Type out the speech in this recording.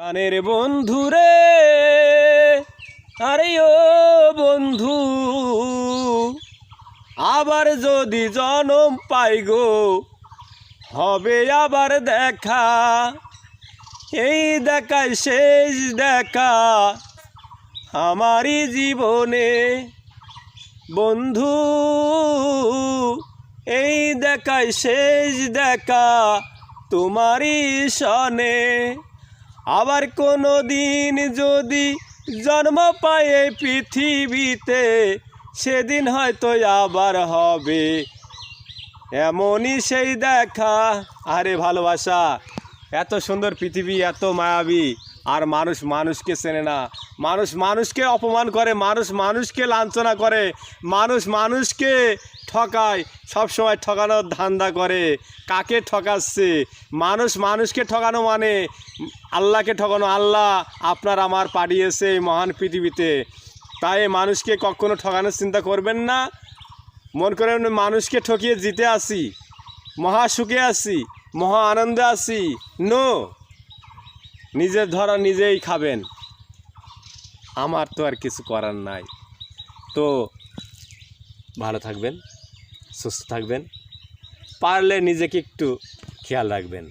প্রাণের বন্ধু রে, আরে ও বন্ধু, আবার যদি জনম পাই গো, হবে আবার দেখা। এই দেখাই শেষ দেখা আমারই জীবনে। বন্ধু, এই দেখাই শেষ দেখা তোমারই সনে। আবার কোনো দিন যদি জন্ম পায় এই পৃথিবীতে, সেদিন হয়তো আবার হবে এমনই সেই দেখা। আরে ভালোবাসা, এত সুন্দর পৃথিবী, এত মায়াবী, আর মানুষ মানুষকে চেনে না। মানুষ মানুষকে অপমান করে, মানুষ মানুষকে লাঞ্ছনা করে, মানুষ মানুষকে ঠকায়, সবসময় ঠকানোর ধান্দা করে। কাকে ঠকাচ্ছে? মানুষ মানুষকে ঠকানো মানে আল্লাহকে ঠকানো। আল্লাহ আপনার আমার পাঠিয়েছে এই মহান পৃথিবীতে, তাই মানুষকে কখনো ঠকানোর চিন্তা করবেন না। মন করেন মানুষকে ঠকিয়ে জিতে আসি, মহা সুখে আসি, মহা আনন্দে আসি। নো, নিজের ধরা নিজেই খাবেন, আমার তো আর কিছু করার নাই। তো ভালো থাকবেন, সুস্থ থাকবেন, পারলে নিজেকে একটু খেয়াল রাখবেন।